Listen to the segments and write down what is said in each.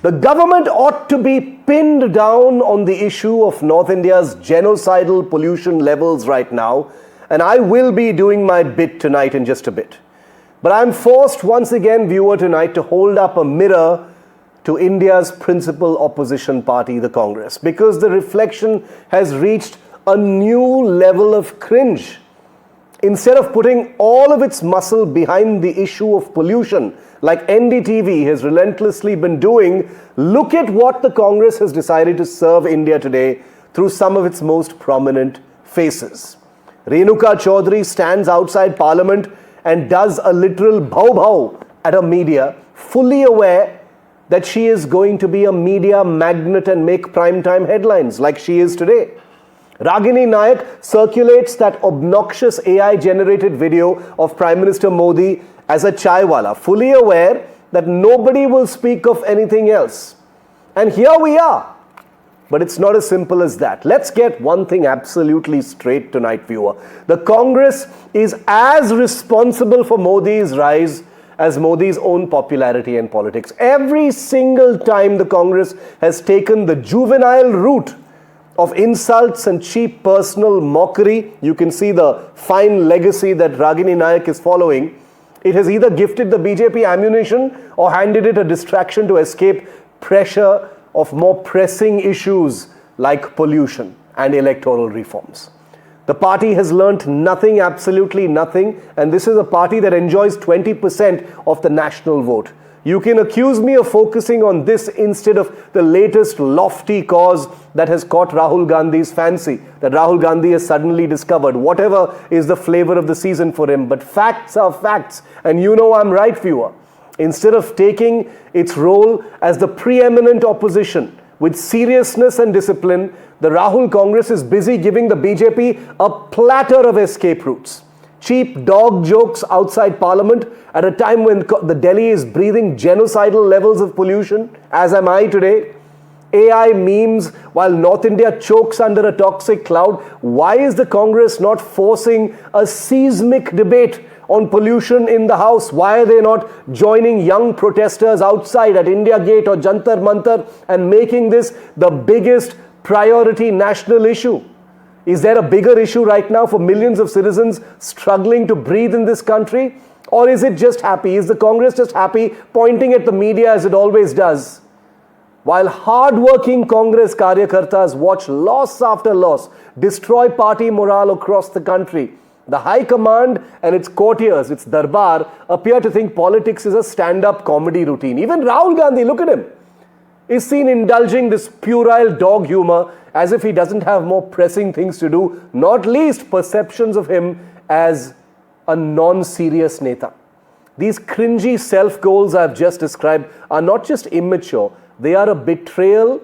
The government ought to be pinned down on the issue of North India's genocidal pollution levels right now, and I will be doing my bit tonight in just a bit. But I'm forced once again, viewer, tonight to hold up a mirror to India's principal opposition party, the Congress, because the reflection has reached a new level of cringe. Instead of putting all of its muscle behind the issue of pollution, like NDTV has relentlessly been doing, look at what the Congress has decided to serve India today through some of its most prominent faces. Renuka Chowdhury stands outside Parliament and does a literal bhav-bhav at a media, fully aware that she is going to be a media magnet and make primetime headlines like she is today. Ragini Nayak circulates that obnoxious AI-generated video of Prime Minister Modi as a chaiwalla, fully aware that nobody will speak of anything else. And here we are. But it's not as simple as that. Let's get one thing absolutely straight tonight, viewer. The Congress is as responsible for Modi's rise as Modi's own popularity and politics. Every single time the Congress has taken the juvenile route of insults and cheap personal mockery, you can see the fine legacy that Ragini Nayak is following. It has either gifted the BJP ammunition or handed it a distraction to escape pressure of more pressing issues like pollution and electoral reforms. The party has learnt nothing, absolutely nothing, and this is a party that enjoys 20% of the national vote. You can accuse me of focusing on this instead of the latest lofty cause that has caught Rahul Gandhi's fancy, that Rahul Gandhi has suddenly discovered, whatever is the flavor of the season for him. But facts are facts, and you know I'm right, viewer. Instead of taking its role as the preeminent opposition with seriousness and discipline, the Rahul Congress is busy giving the BJP a platter of escape routes. Cheap dog jokes outside Parliament at a time when the Delhi is breathing genocidal levels of pollution, as am I today. AI memes while North India chokes under a toxic cloud. Why is the Congress not forcing a seismic debate on pollution in the House? Why are they not joining young protesters outside at India Gate or Jantar Mantar and making this the biggest priority national issue? Is there a bigger issue right now for millions of citizens struggling to breathe in this country? Or is it just happy? Is the Congress just happy pointing at the media as it always does? While hard-working Congress karyakartas watch loss after loss destroy party morale across the country, the High Command and its courtiers, its darbar, appear to think politics is a stand-up comedy routine. Even Rahul Gandhi, look at him, is seen indulging this puerile dog humor as if he doesn't have more pressing things to do, not least perceptions of him as a non-serious neta. These cringy self-goals I've just described are not just immature, they are a betrayal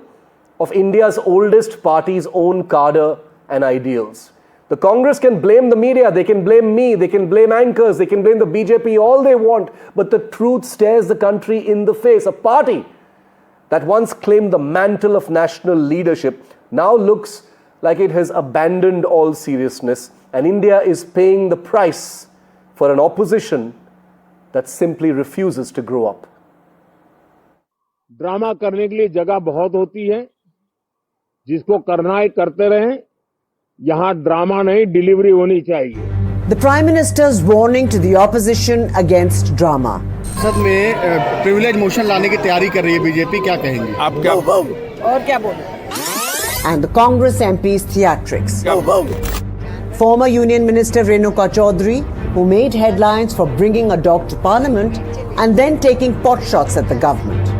of India's oldest party's own cadre and ideals. The Congress can blame the media, they can blame me, they can blame anchors, they can blame the BJP, all they want, but the truth stares the country in the face. A party that once claimed the mantle of national leadership now looks like it has abandoned all seriousness, and India is paying the price for an opposition that simply refuses to grow up. Drama करने के लिए जगह बहुत होती है, जिसको करना है करते रहें, यहाँ ड्रामा नहीं डिलीवरी होनी चाहिए. The Prime Minister's warning to the opposition against drama. संसद में प्रिविलेज मोशन लाने की तैयारी कर रही है बीजेपी, क्या कहेंगे? आप क्या और क्या बोले? And the Congress MP's theatrics. Former Union Minister Renuka Chowdhury, who made headlines for bringing a dog to Parliament and then taking potshots at the government.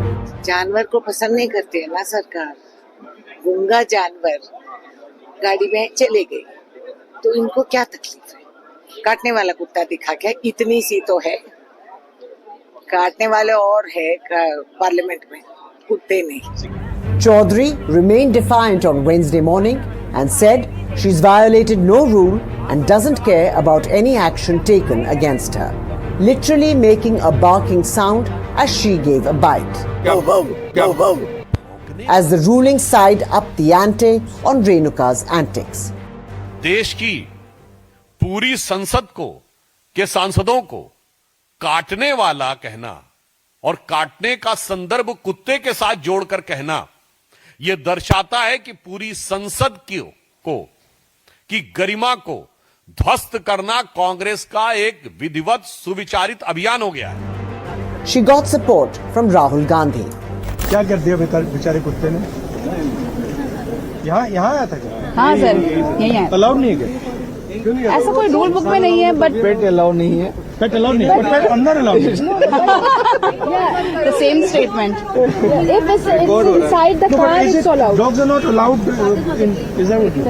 जानवर को पसंद नहीं करते है ना सरकार. गूंगा जानवर गाड़ी में चले गए तो इनको क्या तकलीफ है? काटने वाला कुत्ता दिखा क्या? इतनी सी तो है. काटने वाले और है पार्लियामेंट में, कुत्ते नहीं. Chowdhury remained defiant on Wednesday morning and said she's violated no rule and doesn't care about any action taken against her, literally making a barking sound as she gave a bite. As the ruling side upped the ante on Renuka's antics. देश की पूरी संसद को के सांसदों को काटने वाला कहना और काटने का संदर्भ कुत्ते के साथ जोड़कर कहना यह दर्शाता है कि पूरी संसद की गरिमा को ध्वस्त करना कांग्रेस का एक विधिवत सुविचारित अभियान हो गया है। She got support from Rahul Gandhi. क्या कर दिया बेचारे कुत्ते ने? यहाँ आया था क्या? हाँ सर, यही है। अलाउड नहीं है क्या? ऐसा कोई रूल बुक में नहीं है, बट पेट अलाउड नहीं है। पेट अलाउड नहीं है, पेट अंदर अलाउड है। the same statement. If it's inside the car, it's allowed. Dogs are not allowed in. Is that what you?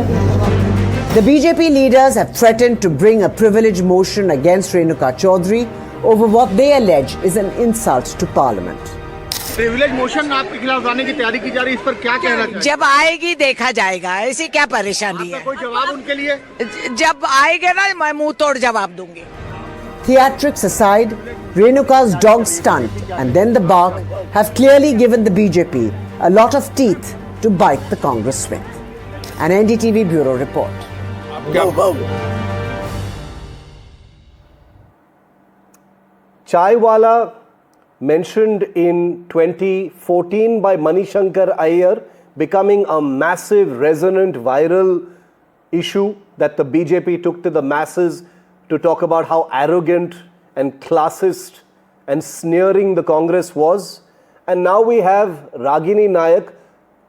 The BJP leaders have threatened to bring a privilege motion against Renuka Chowdhury over what they allege is an insult to Parliament. Privilege motion आपके खिलाफ लाने की तैयारी की जा रही है, इस पर क्या कहना चाहिए? जब आएगी देखा जाएगा, ऐसी क्या परेशानी है? कोई जवाब उनके लिए? जब आएगा ना मैं मुंह तोड़ जवाब दूंगी। Theatrics aside, Renuka's dog stunt and then the bark have clearly given the BJP a lot of teeth to bite the Congress with. An NDTV bureau report. Chaiwalla, mentioned in 2014 by Manishankar Iyer, becoming a massive, resonant, viral issue that the BJP took to the masses to talk about how arrogant and classist and sneering the Congress was. And now we have Ragini Nayak,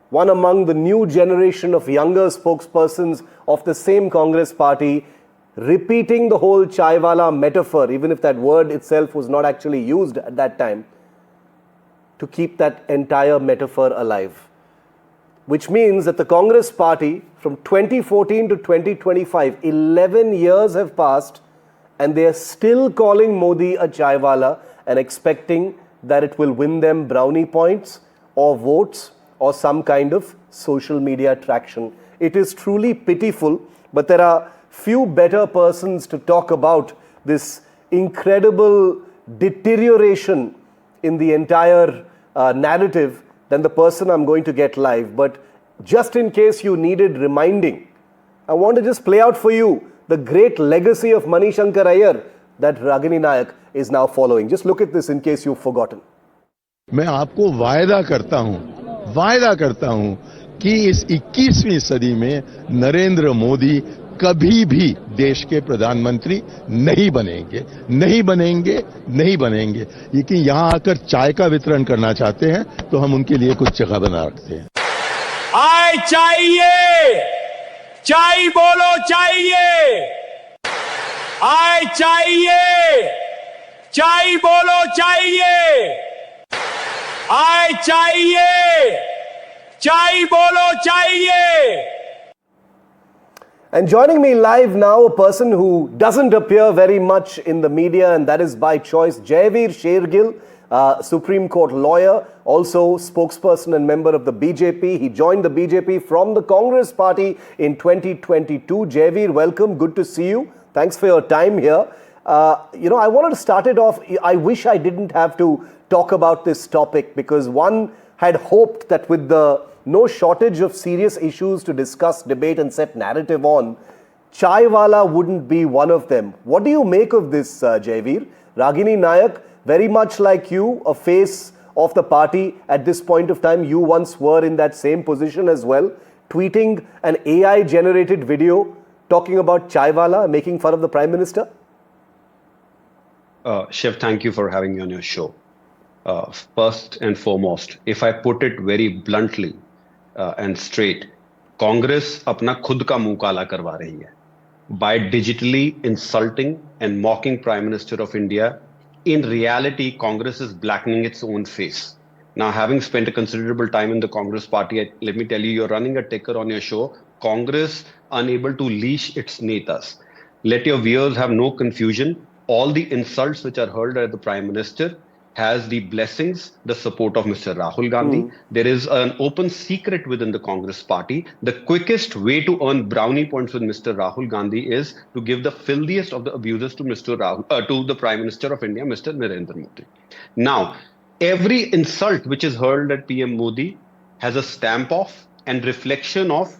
one among the new generation of younger spokespersons of the same Congress party, repeating the whole chaiwalla metaphor, even if that word itself was not actually used at that time, to keep that entire metaphor alive. Which means that the Congress party, from 2014 to 2025, 11 years have passed, and they are still calling Modi a chaiwalla and expecting that it will win them brownie points or votes or some kind of social media traction. It is truly pitiful, but there are few better persons to talk about this incredible deterioration in the entire narrative than the person I'm going to get live. But just in case you needed reminding, I want to just play out for you the great legacy of Manishankar Iyer that Ragini Nayak is now following. Just look at this in case you've forgotten. मैं आपको वायदा करता हूं कि इस 21वीं सदी में नरेंद्र मोदी कभी भी देश के प्रधानमंत्री नहीं बनेंगे। लेकिन यहां आकर चाय का वितरण करना चाहते हैं तो हम उनके लिए कुछ जगह बना रखते हैं। आय चाहिए, चाय बोलो चाहिए, आय चाहिए, चाय बोलो चाहिए, आय चाहिए, चाय बोलो चाहिए। And joining me live now, a person who doesn't appear very much in the media, and that is by choice, Jaiveer Shergill, Supreme Court lawyer, also spokesperson and member of the BJP. He joined the BJP from the Congress party in 2022. Jaiveer, welcome. Good to see you. Thanks for your time here. I wanted to start it off. I wish I didn't have to talk about this topic because one had hoped that with the no shortage of serious issues to discuss, debate and set narrative on, chaiwalla wouldn't be one of them. What do you make of this, Jaiveer? Ragini Nayak, very much like you, a face of the party at this point of time. You once were in that same position as well, tweeting an AI-generated video talking about chaiwalla, making fun of the Prime Minister? Shiv, thank you for having me on your show. First and foremost, if I put it very bluntly and straight, Congress अपना खुद का मुंह काला करवा रही है by digitally insulting and mocking Prime Minister of India. In reality, Congress is blackening its own face. Now, having spent a considerable time in the Congress party, let me tell you, you're running a ticker on your show. Congress unable to leash its netas. Let your viewers have no confusion. All the insults which are hurled at the Prime Minister has the blessings, the support of Mr. Rahul Gandhi. There is an open secret within the Congress party. The quickest way to earn brownie points with Mr. Rahul Gandhi is to give the filthiest of the abusers to to the Prime Minister of India, Mr. Narendra Modi. Now, every insult which is hurled at PM Modi has a stamp of and reflection of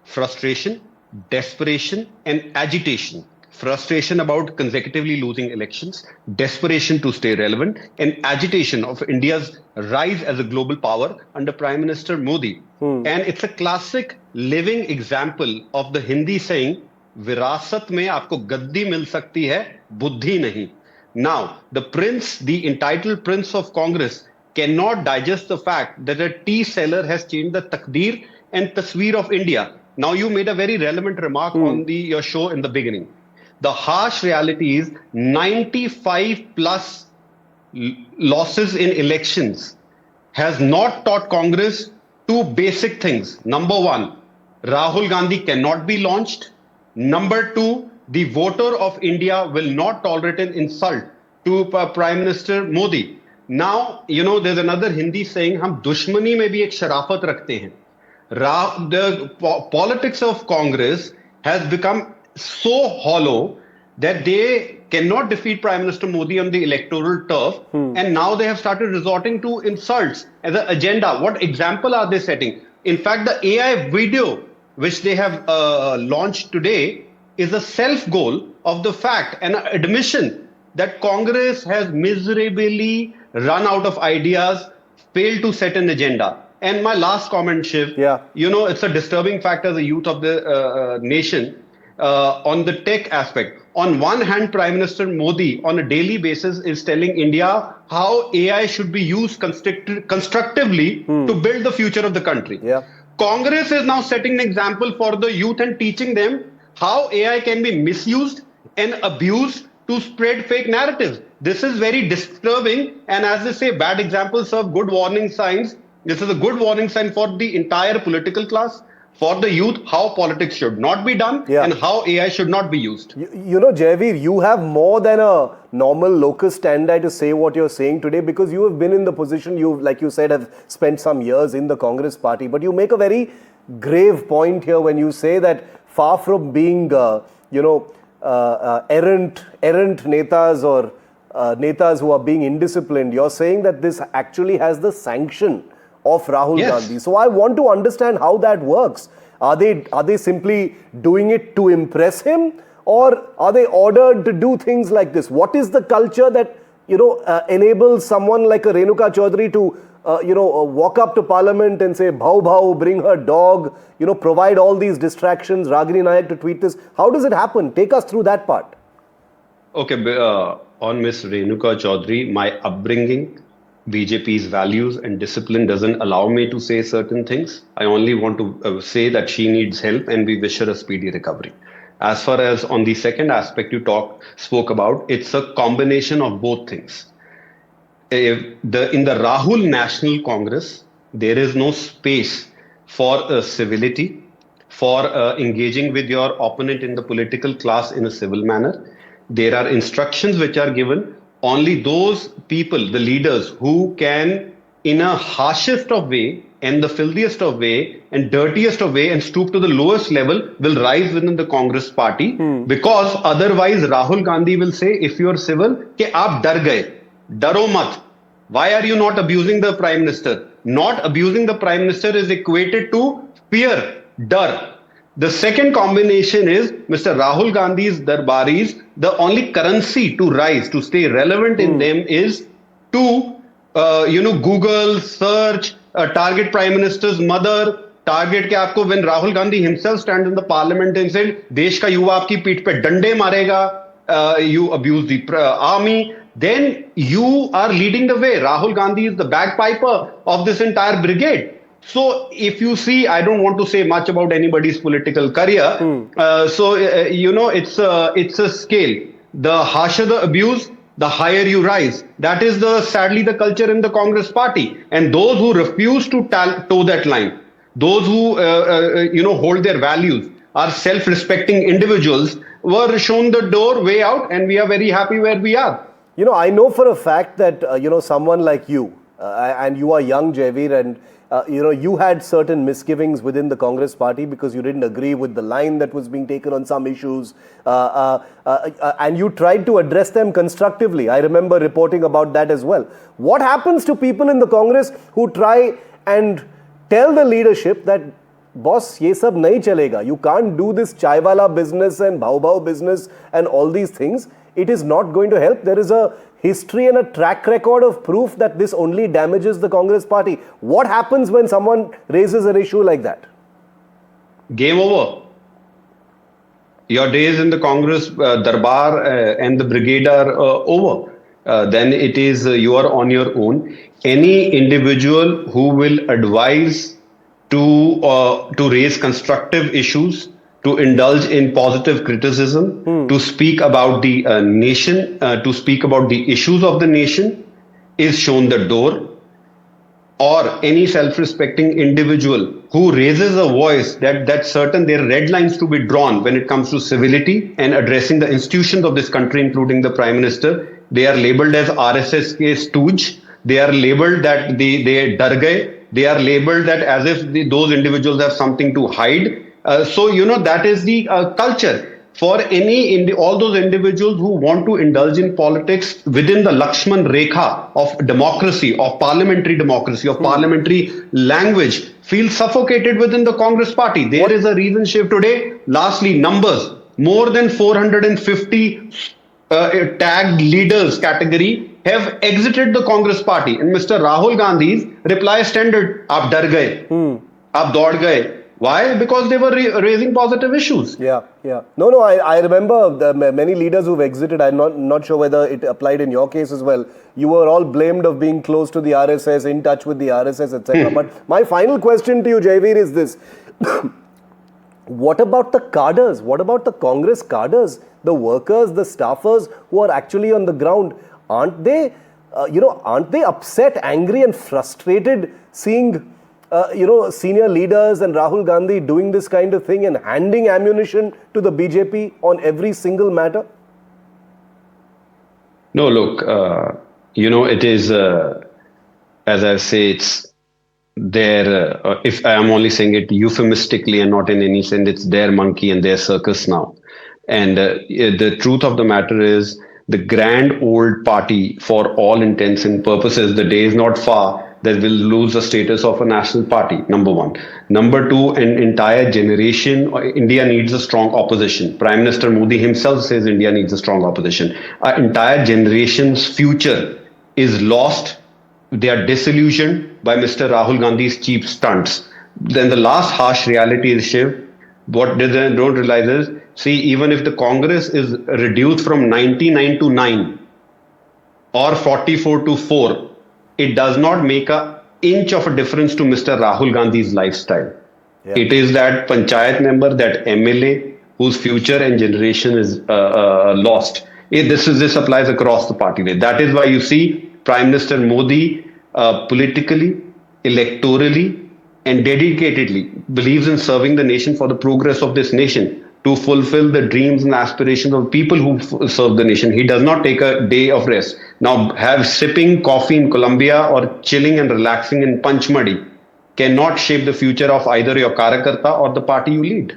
frustration, desperation, and agitation frustration about consecutively losing elections, desperation to stay relevant, and agitation of India's rise as a global power under Prime Minister Modi. And it's a classic living example of the Hindi saying, "Virasat mein aapko gaddi mil sakti hai, buddhi nahi." Now, the entitled prince of Congress, cannot digest the fact that a tea seller has changed the takdeer and tasveer of India. Now, you made a very relevant remark on your show in the beginning. The harsh reality is 95 plus losses in elections has not taught Congress two basic things. Number one, Rahul Gandhi cannot be launched. Number two, the voter of India will not tolerate an insult to Prime Minister Modi. Now, there's another Hindi saying, हम दुश्मनी में भी एक शराफत रखते हैं. The politics of Congress has become so hollow that they cannot defeat Prime Minister Modi on the electoral turf, and now they have started resorting to insults as an agenda. What example are they setting? In fact, the AI video which they have launched today is a self-goal of the fact and an admission that Congress has miserably run out of ideas, failed to set an agenda. And my last comment, Shiv, it's a disturbing fact as a youth of the nation on the tech aspect. On one hand, Prime Minister Modi on a daily basis is telling India how AI should be used constructively to build the future of the country. Congress is now setting an example for the youth and teaching them how AI can be misused and abused to spread fake narratives. This is very disturbing, and as they say, bad examples serve good warning signs. This is a good warning sign for the entire political class, for the youth, how politics should not be done and how AI should not be used. Jaiveer, you have more than a normal locus standi to say what you're saying today, because you have been in the position, like you said, have spent some years in the Congress party. But you make a very grave point here when you say that far from being, errant netas or netas who are being indisciplined, you're saying that this actually has the sanction of Rahul Gandhi. So I want to understand how that works. Are they simply doing it to impress him, or are they ordered to do things like this? What is the culture that enables someone like a Renuka Chowdhury to walk up to Parliament and say bhau bhau, bring her dog, provide all these distractions, Ragini Nayak to tweet this? How does it happen? Take us through that part. Okay, on Miss Renuka Chowdhury, my upbringing, BJP's values and discipline doesn't allow me to say certain things. I only want to say that she needs help and we wish her a speedy recovery. As far as on the second aspect you spoke about, it's a combination of both things. In the Rahul National Congress, there is no space for civility, for engaging with your opponent in the political class in a civil manner. There are instructions which are given. Only those people, the leaders who can, in a harshest of way and the filthiest of way and dirtiest of way and stoop to the lowest level, will rise within the Congress party. Because otherwise Rahul Gandhi will say, if you are civil, ke aap dar gaye, daro mat. Why are you not abusing the Prime Minister? Not abusing the Prime Minister is equated to fear, dar. The second combination is Mr. Rahul Gandhi's darbaris. The only currency to rise, to stay relevant in them is to, Google, search, target Prime Minister's mother, target ke aapko, when Rahul Gandhi himself stands in the parliament and said, Desh ka yuva aapki peeth pe dande marega, you abuse the army, then you are leading the way. Rahul Gandhi is the bagpiper of this entire brigade. So if you see, I don't want to say much about anybody's political career. It's a scale. The harsher the abuse, the higher you rise. That is sadly the culture in the Congress party. And those who refuse to toe that line, those who hold their values, are self-respecting individuals, were shown the door way out, and we are very happy where we are. I know for a fact that someone like you, and you are young, Jaiveer, and you had certain misgivings within the Congress party because you didn't agree with the line that was being taken on some issues, and you tried to address them constructively. I remember reporting about that as well. What happens to people in the Congress who try and tell the leadership that boss, ये सब नहीं चलेगा. You can't do this chaiwalla business and bhau business and all these things. It is not going to help. There is a history and a track record of proof that this only damages the Congress party. What happens when someone raises an issue like that? Game over. Your days in the Congress Darbar and the brigade are over. Then it is you are on your own. Any individual who will advise to raise constructive issues, to indulge in positive criticism, to speak about the nation, to speak about the issues of the nation, is shown the door. Or any self-respecting individual who raises a voice that certain there are red lines to be drawn when it comes to civility and addressing the institutions of this country, including the Prime Minister. They are labeled as RSS ke stooge. They are labeled that they dar gaye. They are labeled that as if those individuals have something to hide. So, that is the culture. For all those individuals who want to indulge in politics within the Lakshman Rekha of democracy, of parliamentary democracy, of parliamentary language, feel suffocated within the Congress party. There is a reason shift today. Lastly, numbers. More than 450 tagged leaders category have exited the Congress party. And Mr. Rahul Gandhi's reply standard, aap dar gaye, aap daud gaye. Why? Because they were raising positive issues. Yeah. No, I remember the many leaders who've exited. I'm not sure whether it applied in your case as well. You were all blamed of being close to the RSS, in touch with the RSS, etc. But my final question to you, Jaiveer, is this. What about the cadres? What about the Congress cadres? The workers, the staffers who are actually on the ground? Aren't they upset, angry and frustrated seeing senior leaders and Rahul Gandhi doing this kind of thing and handing ammunition to the BJP on every single matter? No, look, it is, as I say, it's their, if I am only saying it euphemistically and not in any sense, it's their monkey and their circus now. And the truth of the matter is, the grand old party, for all intents and purposes, the day is not far that will lose the status of a national party, number one. Number two, an entire generation, India needs a strong opposition. Prime Minister Modi himself says India needs a strong opposition. Our entire generation's future is lost. They are disillusioned by Mr. Rahul Gandhi's cheap stunts. Then the last harsh reality is, Shiv, what they don't realize is, see, even if the Congress is reduced from 99 to 9 or 44 to 4, it does not make an inch of a difference to Mr. Rahul Gandhi's lifestyle. Yeah. It is that panchayat member, that MLA, whose future and generation is lost. This applies across the party. That is why you see Prime Minister Modi politically, electorally, and dedicatedly believes in serving the nation for the progress of this nation, to fulfill the dreams and aspirations of people who serve the nation. He does not take a day of rest. Now, sipping coffee in Colombia or chilling and relaxing in Panchmadi cannot shape the future of either your Karyakarta or the party you lead.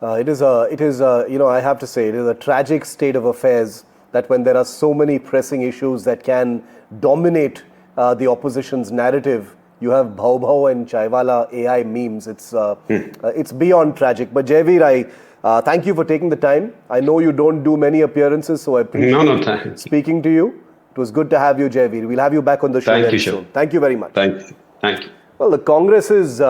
I have to say, it is a tragic state of affairs that when there are so many pressing issues that can dominate the opposition's narrative, you have bhau and chaiwalla AI memes. It's beyond tragic. But Jaiveer, I thank you for taking the time. I know you don't do many appearances, so I appreciate speaking to you. It was good to have you, Jaiveer. We'll have you back on the show very soon. Thank you very much. Thank you. Well, the Congress's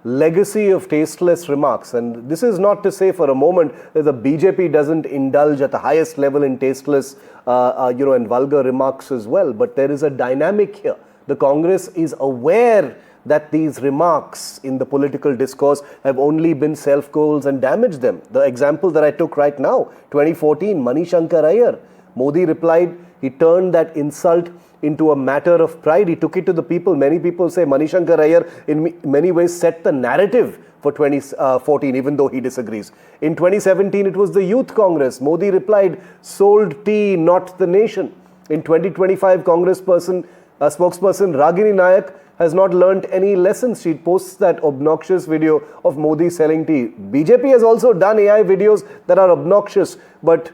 legacy of tasteless remarks, and this is not to say for a moment that the BJP doesn't indulge at the highest level in tasteless, and vulgar remarks as well. But there is a dynamic here. The Congress is aware that these remarks in the political discourse have only been self-goals and damaged them. The example that I took right now, 2014, Manishankar Iyer. Modi replied, he turned that insult into a matter of pride. He took it to the people. Many people say Manishankar Iyer in many ways set the narrative for 2014, even though he disagrees. In 2017, it was the Youth Congress. Modi replied, sold tea, not the nation. In 2025, spokesperson Ragini Nayak has not learnt any lessons. She posts that obnoxious video of Modi selling tea. BJP has also done AI videos that are obnoxious, but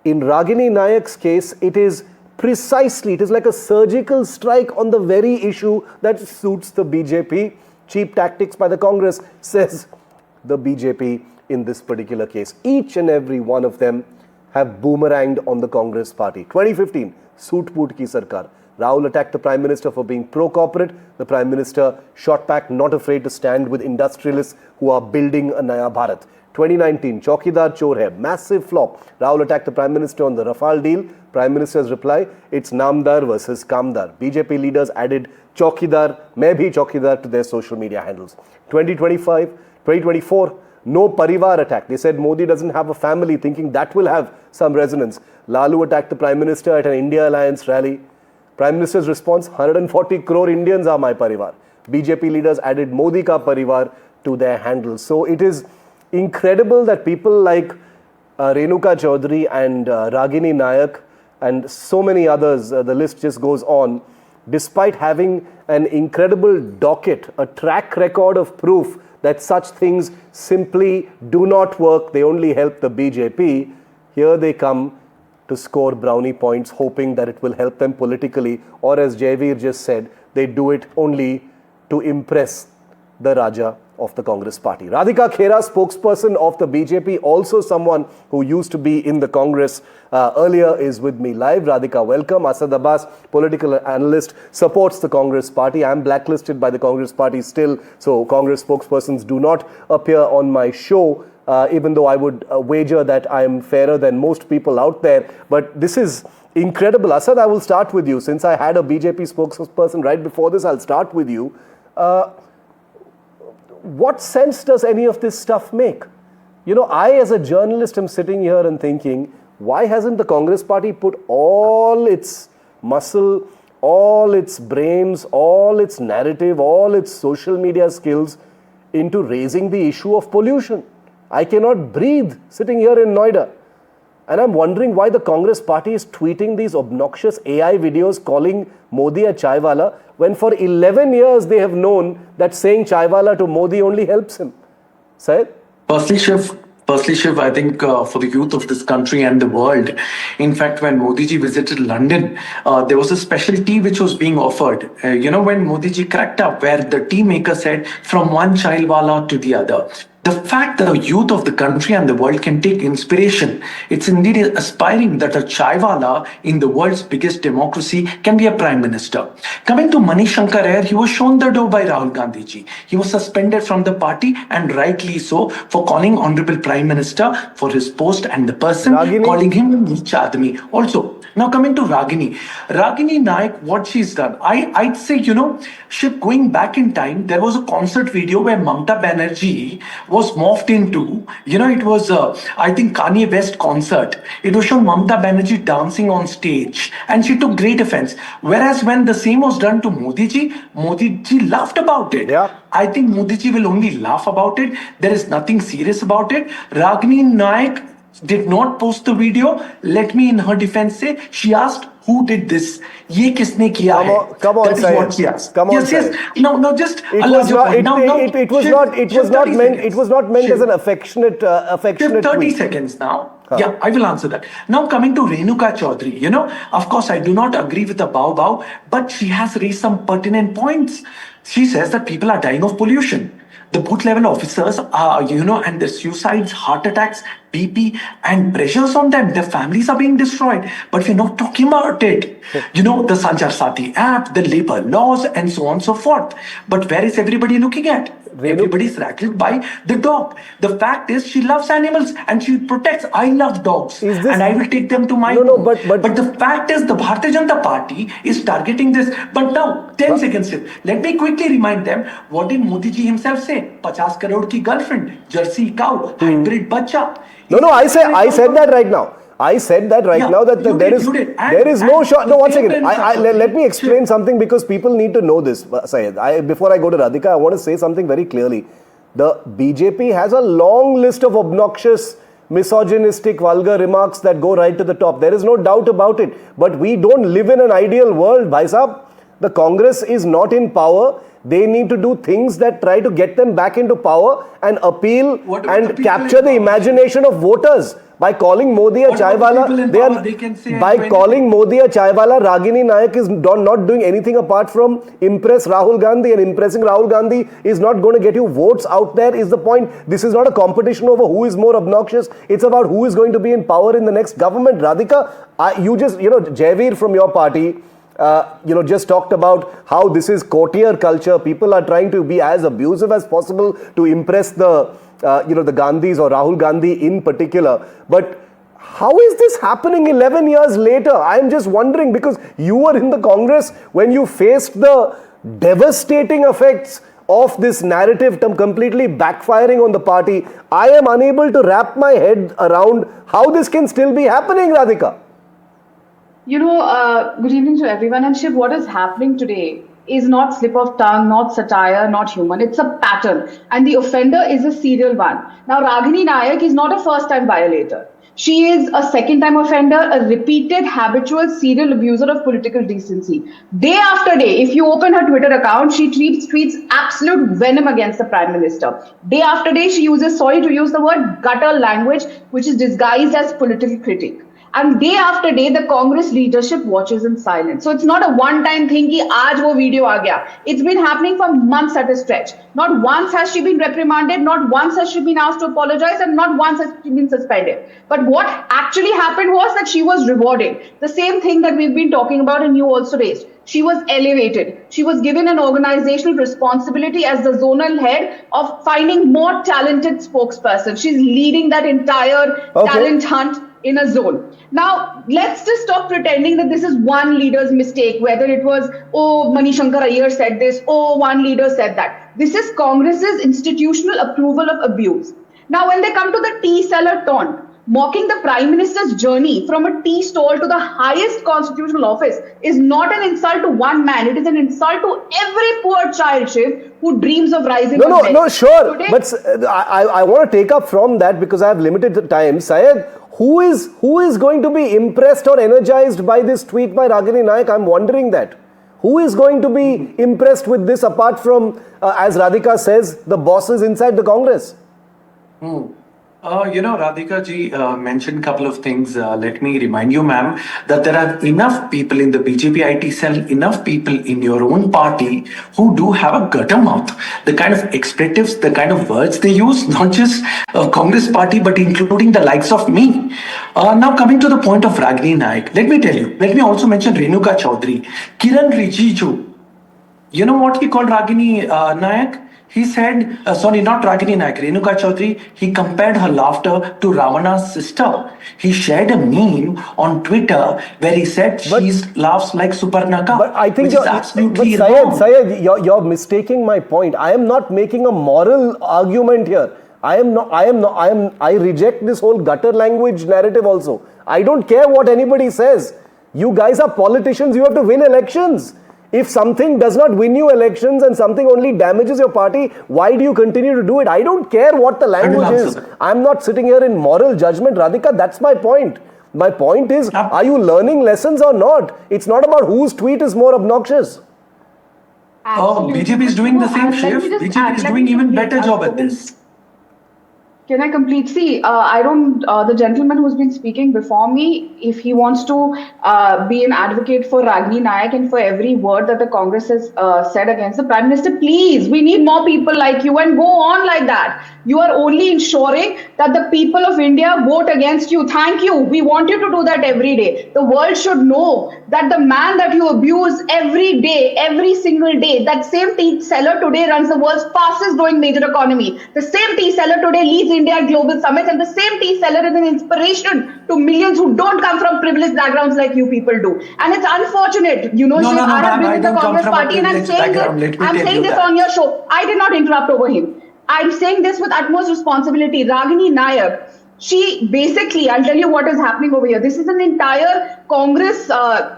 in Ragini Nayak's case, it is like a surgical strike on the very issue that suits the BJP. cheap tactics by the Congress, says the BJP in this particular case. Each and every one of them have boomeranged on the Congress party. 2015, Soot Poot ki Sarkar. Rahul attacked the Prime Minister for being pro-corporate. The Prime Minister shot back, not afraid to stand with industrialists who are building a Naya Bharat. 2019, Chaukidar Chor Hai, massive flop. Rahul attacked the Prime Minister on the Rafale deal. Prime Minister's reply, it's Namdar versus Kamdar. BJP leaders added Chaukidar, Main bhi Chaukidar to their social media handles. 2024, no Parivar attack. They said Modi doesn't have a family, thinking that will have some resonance. Lalu attacked the Prime Minister at an India Alliance rally. Prime Minister's response, 140 crore Indians are my Parivar. BJP leaders added Modi ka Parivar to their handles. So it is incredible that people like Renuka Chowdhury and Ragini Nayak and so many others, the list just goes on, despite having an incredible docket, a track record of proof that such things simply do not work, they only help the BJP, here they come to score brownie points, hoping that it will help them politically, or as Jaiveer just said, they do it only to impress the Raja of the Congress party. Radhika Khera, spokesperson of the BJP, also someone who used to be in the Congress earlier, is with me live. Radhika, welcome. Asad Abbas, political analyst, supports the Congress party. I am blacklisted by the Congress party still, so Congress spokespersons do not appear on my show. Even though I would wager that I am fairer than most people out there. But this is incredible. Asad, I will start with you. Since I had a BJP spokesperson right before this, I'll start with you. What sense does any of this stuff make? You know, I as a journalist am sitting here and thinking, why hasn't the Congress party put all its muscle, all its brains, all its narrative, all its social media skills into raising the issue of pollution? I cannot breathe sitting here in Noida. And I'm wondering why the Congress party is tweeting these obnoxious AI videos calling Modi a chaiwalla, when for 11 years they have known that saying chaiwalla to Modi only helps him. Syed? Firstly, Shiv, I think for the youth of this country and the world, in fact, when Modi ji visited London, there was a special tea which was being offered. When Modi ji cracked up, where the tea maker said, from one chaiwalla to the other. The fact that the youth of the country and the world can take inspiration, it's indeed aspiring that a chaiwalla in the world's biggest democracy can be a prime minister. Coming to Mani Shankar Ayer, he was shown the door by Rahul Gandhi ji. He was suspended from the party, and rightly so, for calling Honorable Prime Minister for his post and the person, calling him a neech aadmi. Also, now coming to Ragini Nayak, what she's done, I'd say, Shiv, going back in time, there was a concert video where Mamata Banerjee was morphed into, it was, I think, Kanye West concert. It was shown Mamata Banerjee dancing on stage, and she took great offense. Whereas when the same was done to Modi ji laughed about it. Yeah. I think Modi ji will only laugh about it. There is nothing serious about it. Ragini Nayak did not post the video. Let me in her defense say, she asked, who did this? Ye kisne kiya hai? Come on, that is what she asked. Come on, yes. No, just it was not meant as an affectionate 30 tweet. seconds now. Yeah, I will answer that. Now coming to Renuka Chowdhury, of course I do not agree with the bow, but she has raised some pertinent points. She says that people are dying of pollution. The booth level officers are, and their suicides, heart attacks, BP, and pressures on them. Their families are being destroyed. But we're not talking about it. The Sanchar Sati app, the labor laws, and so on and so forth. But where is everybody looking at? Everybody's rattled by the dog. The fact is, she loves animals and she protects. I love dogs and I will take them to my home. But the fact is, the Bharatiya Janata Party is targeting this. But now, 10 seconds. Let me quickly remind them, what did Modi ji himself say? 50 crore ki girlfriend, jersey cow, hybrid bacha. No, I said that right now. I said that now that there is no shot. No, 1 second. Let me explain something because people need to know this, Syed. Before I go to Radhika, I want to say something very clearly. The BJP has a long list of obnoxious, misogynistic, vulgar remarks that go right to the top. There is no doubt about it. But we don't live in an ideal world, bhai sahab. The Congress is not in power. They need to do things that try to get them back into power and appeal and capture the imagination of voters. By calling Modi a What about the chaiwalla, people in power? They can say by 20 calling Modi a chaiwalla, Ragini Nayak is not doing anything apart from impress Rahul Gandhi, and impressing Rahul Gandhi is not going to get you votes out there, is the point. This is not a competition over who is more obnoxious. It's about who is going to be in power in the next government. Radhika, Jaiveer from your party, just talked about how this is courtier culture. People are trying to be as abusive as possible to impress the Gandhis or Rahul Gandhi in particular. But how is this happening 11 years later? I'm just wondering, because you were in the Congress when you faced the devastating effects of this narrative completely backfiring on the party. I am unable to wrap my head around how this can still be happening, Radhika. Good evening to everyone. And Shiv, what is happening today is not slip of tongue, not satire, not human. It's a pattern. And the offender is a serial one. Now, Ragini Nayak is not a first-time violator. She is a second-time offender, a repeated, habitual, serial abuser of political decency. Day after day, if you open her Twitter account, she tweets absolute venom against the Prime Minister. Day after day, she uses, sorry to use the word, gutter language, which is disguised as political critique. And day after day, the Congress leadership watches in silence. So it's not a one-time thing ki aaj wo video aa gaya. It's been happening for months at a stretch. Not once has she been reprimanded, not once has she been asked to apologize, and not once has she been suspended. But what actually happened was that she was rewarded. The same thing that we've been talking about and you also raised. She was elevated. She was given an organizational responsibility as the zonal head of finding more talented spokesperson. She's leading that entire talent hunt in a zone. Now, let's just stop pretending that this is one leader's mistake, whether it was, Manishankar Iyer said this, one leader said that. This is Congress's institutional approval of abuse. Now, when they come to the tea seller taunt, mocking the Prime Minister's journey from a tea stall to the highest constitutional office is not an insult to one man. It is an insult to every poor child, Shiv, who dreams of rising. No, sure. Today, but I want to take up from that because I have limited time. Syed, who is going to be impressed or energized by this tweet by Ragini Nayak? I'm wondering that. Who is going to be impressed with this apart from, as Radhika says, the bosses inside the Congress? Radhika ji mentioned a couple of things. Let me remind you, ma'am, that there are enough people in the BJP IT cell, enough people in your own party who do have a gutter mouth. The kind of expletives, the kind of words they use, not just Congress party, but including the likes of me. Now coming to the point of Ragini Nayak, let me also mention Renuka Chowdhury, Kiran Rijiju. You know what he called Ragini Nayak? He said, not Ragini Nayak, Renuka Chowdhury, he compared her laughter to Ravana's sister. He shared a meme on Twitter where he said she laughs like Suparnaka. But I think you're absolutely wrong. Syed, you're mistaking my point. I am not making a moral argument here. I reject this whole gutter language narrative also. I don't care what anybody says. You guys are politicians, you have to win elections. If something does not win you elections and something only damages your party, why do you continue to do it? I don't care what the language is. I'm not sitting here in moral judgment, Radhika. That's my point. My point is, are you learning lessons or not? It's not about whose tweet is more obnoxious. BJP is doing the same shift. BJP is doing even better job at this. Can I complete? See, the gentleman who's been speaking before me, if he wants to be an advocate for Ragini Nayak and for every word that the Congress has said against the Prime Minister, please, we need more people like you and go on like that. You are only ensuring that the people of India vote against you. Thank you. We want you to do that every day. The world should know that the man that you abuse every day, every single day, that same tea seller today runs the world's fastest growing major economy. The same tea seller today leads India at global summits, and the same tea seller is an inspiration to millions who don't come from privileged backgrounds like you people do. And it's unfortunate, I have been with the Congress party and I'm saying this on your show. I did not interrupt over him. I'm saying this with utmost responsibility. Ragini Nayak, she basically, I'll tell you what is happening over here. This is an entire Congress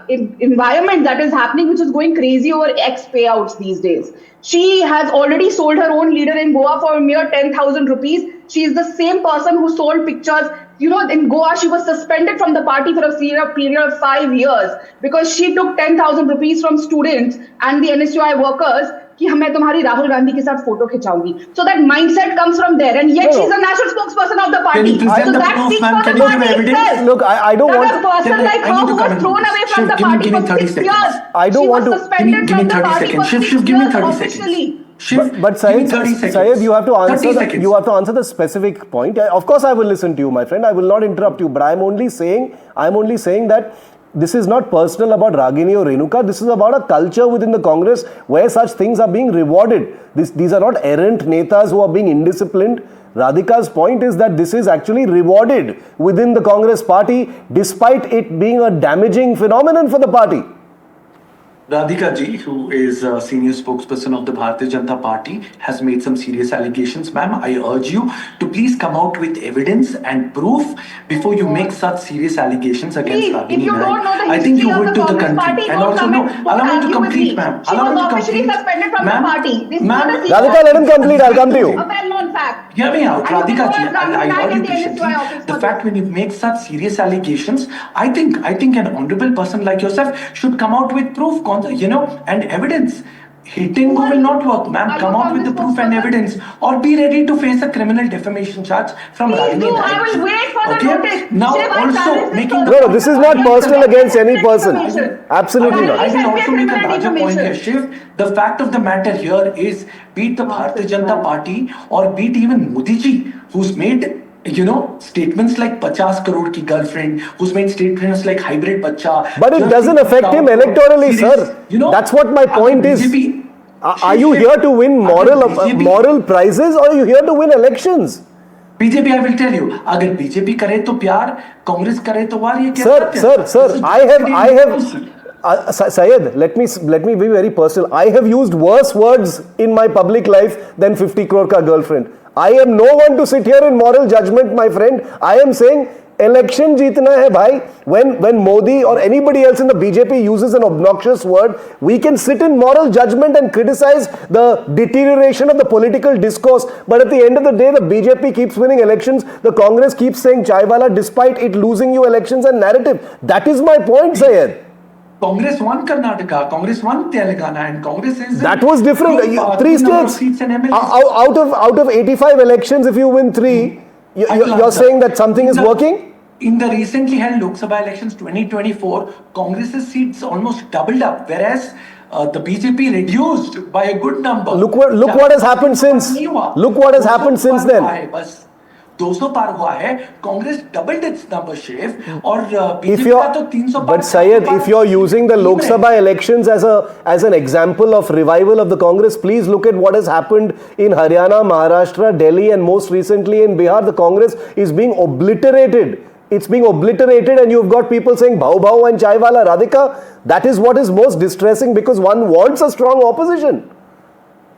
environment that is happening, which is going crazy over X payouts these days. She has already sold her own leader in Goa for a mere 10,000 rupees. She is the same person who sold pictures. In Goa, she was suspended from the party for a period of 5 years because she took 10,000 rupees from students and the NSUI workers कि मैं तुम्हारी राहुल गांधी के साथ photo खिंचाऊंगी. So that mindset comes from there, and yet she's a national spokesperson of the party. Can you present So the that proof, speaks ma'am? for Can the you give party evidence? itself. Look, I don't That want a to... person like her who was thrown away from the party for 6 years. I don't want to... She was suspended Give me from the 30 party seconds. for 6 Shiv, give me years 30 officially. seconds. But give me Syed, 30 seconds. Syed, you have to 30 answer. seconds. You have to answer the specific point. Of course, I will listen to you, my friend. I will not interrupt you. But I'm only saying that this is not personal about Ragini or Renuka. This is about a culture within the Congress where such things are being rewarded. These are not errant netas who are being indisciplined. Radhika's point is that this is actually rewarded within the Congress party, despite it being a damaging phenomenon for the party. Radhika ji, who is a senior spokesperson of the Bharatiya Janata Party, has made some serious allegations. Ma'am, I urge you to please come out with evidence and proof before you make such serious allegations against Please, Ragini if you don't know the I think history you of would the to the Congress country. party, And don't also, come no, and don't allow me to argue with complete, me. ma'am. She Allow was me to officially complete. suspended from the Ma'am, party. This is ma'am, not a secret. Radhika, let him complete. I'll come to you. A well-known fact. Hear me out, And you Radhika ji. can go and I heard you the NSY patiently. office The for fact when you make such serious allegations, I think an honorable person like yourself should come out with proof, and evidence. Hitting will not work, ma'am. Come out with the proof and evidence, or be ready to face a criminal defamation charge from Please Ragini do. Naik. I will wait for the notice. Now Shiv, I also challenge this making person. No, this is not personal against any person. Absolutely I not. will also make a larger defamation. point here, Shiv. The fact of the matter here is, be it the Bharatiya Janata Party or be it even Modi ji, who's made statements like 50 crore ki girlfriend, who's made statements like hybrid bacha. But it doesn't affect him electorally, sir. That's what my point is. Are you here to win moral prizes or are you here to win elections? BJP, I will tell you, अगर BJP करे तो प्यार, कांग्रेस करे तो वार, ये क्या? Sir, I have Syed, let me be very personal. I have used worse words in my public life than 50 crore ka girlfriend. I am no one to sit here in moral judgment, my friend. I am saying election jeetna hai bhai. When Modi or anybody else in the BJP uses an obnoxious word, we can sit in moral judgment and criticize the deterioration of the political discourse. But at the end of the day, the BJP keeps winning elections. The Congress keeps saying chaiwalla despite it losing you elections and narrative. That is my point, Syed. Congress won Karnataka, Congress won Telangana, and Congress is... That was different. 3 states. Out of 85 elections, if you win 3, you're saying that something is working? In the recently held Lok Sabha elections 2024, Congress's seats almost doubled up, whereas the BJP reduced by a good number. Look what has happened since. Look what has happened since then. 200 पार हुआ है, Congress doubled its number, Shiv, और BJP का तो 300 पार. But Syed, if you're using the Lok Sabha elections as an example of revival of the Congress, please look at what has happened in Haryana, Maharashtra, Delhi, and most recently in Bihar. The Congress is being obliterated. It's being obliterated, and you've got people saying bhau bhau and chaiwalla. Radhika, that is what is most distressing because one wants a strong opposition.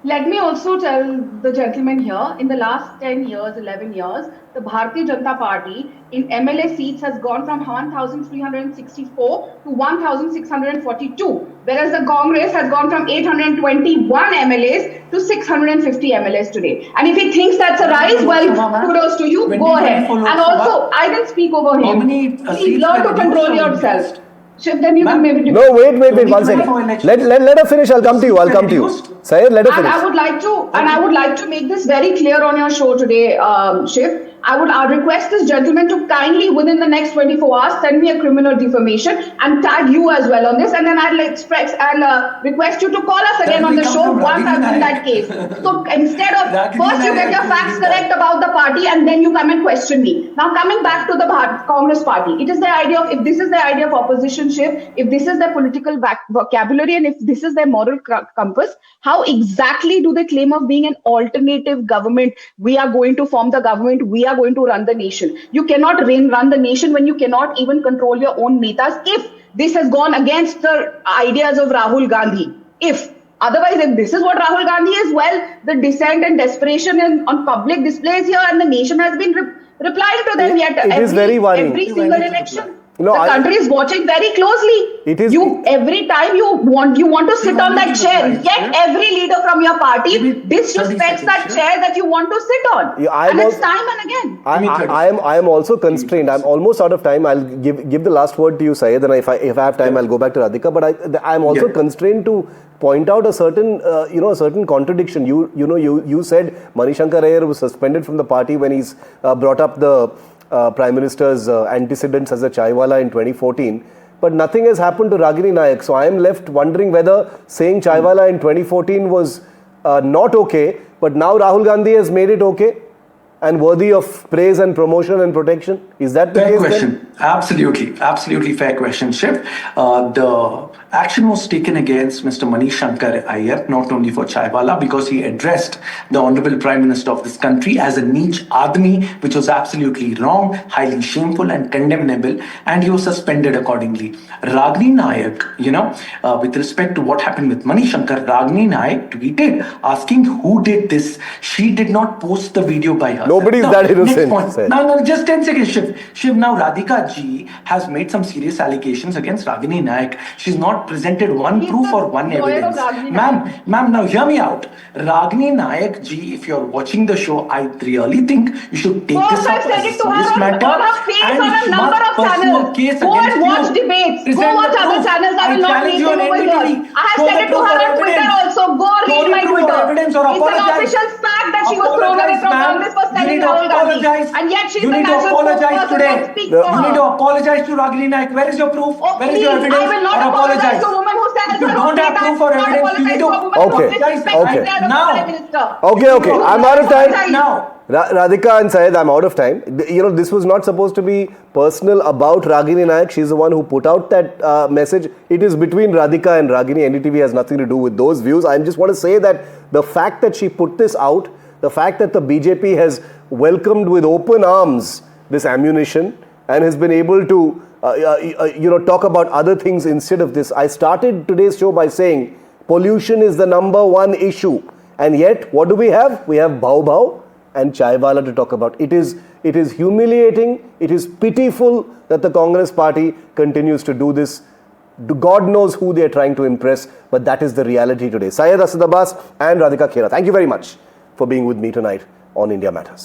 Let me also tell the gentleman here, in the last 10 years, 11 years, the Bharatiya Janata Party in MLA seats has gone from 1,364 to 1,642, whereas the Congress has gone from 821 MLAs to 650 MLAs today. And if he thinks that's a rise, well, kudos to you, go ahead. And also, I didn't speak over him. Please learn to control yourself. Shiv, then you can maybe... No, wait, 1 second. Let her finish. I'll come to you. Syed, let her finish. And I would like to make this very clear on your show today, Shiv. I would request this gentleman to kindly, within the next 24 hours, send me a criminal defamation and tag you as well on this. And then I'll request you to call us again on the show once I've done that case. So instead of, first you get your facts correct about the party and then you come and question me. Now coming back to the Congress party, it is the idea of, if this is the idea of opposition, Shiv, if this is their political vocabulary and if this is their moral compass, how exactly do they claim of being an alternative government? We are going to form the government. We are going to run the nation. You cannot run the nation when you cannot even control your own netas. If this has gone against the ideas of Rahul Gandhi, otherwise, if this is what Rahul Gandhi is, well, the dissent and desperation on public displays here, and the nation has been replying to them it is very worrying. Every single election. No, the country is watching very closely. It is. You every time you want to sit on that chair. Yet every leader from your party disrespects that chair that you want to sit on. Yeah, and it's time and again. I am also constrained. I'm almost out of time. I'll give the last word to you, Syed, and if I have time, I'll go back to Radhika. But I'm also constrained to point out a certain a certain contradiction. You said Manishankar Iyer was suspended from the party when he's brought up the Prime Minister's antecedents as a chaiwalla in 2014, but nothing has happened to Ragini Nayak. So I am left wondering whether saying chaiwalla in 2014 was not okay, but now Rahul Gandhi has made it okay and worthy of praise and promotion and protection. Is that the Fair case? question. Then? Absolutely fair question, Shiv. The action was taken against Mr. Manishankar Iyer, not only for chaiwalla, because he addressed the Honorable Prime Minister of this country as a niche admi, which was absolutely wrong, highly shameful and condemnable, and he was suspended accordingly. Ragini Nayak, with respect to what happened with Manishankar, Ragini Nayak tweeted asking who did this. She did not post the video by herself. Nobody is that innocent. No, just 10 seconds, Shiv. Now Radhika ji has made some serious allegations against Ragini Nayak. She's not presented one proof or one evidence. Ma'am, now hear me out. Ragini Nayak ji, if you're watching the show, I really think you should take this up as a serious matter and you must pursue a case against you. Go and watch debates. Go watch other channels. I will not make you over here. I have said it to her on Twitter also. Go read my Twitter. It's an official fact that she was thrown away from Congress for selling Rahul Gandhi. And yet she's the national spokesperson that speaks for her. You need to apologize to Ragini Nayak. Where is your proof? Where is your evidence? I will not apologize to a woman who said you don't have proof or evidence. You need to Okay. now. Okay. I'm out of time. Now. Radhika and Syed, I'm out of time. This was not supposed to be personal about Ragini Nayak. She's the one who put out that message. It is between Radhika and Ragini. NDTV has nothing to do with those views. I just want to say that the fact that she put this out, the fact that the BJP has welcomed with open arms this ammunition and has been able to talk about other things instead of this. I started today's show by saying pollution is the number one issue, and yet what do we have? We have bhau and chaiwalla to talk about. It is humiliating, it is pitiful that the Congress party continues to do this. God knows who they are trying to impress, but that is the reality today. Syed Asad Abbas and Radhika Khera, thank you very much for being with me tonight on India Matters.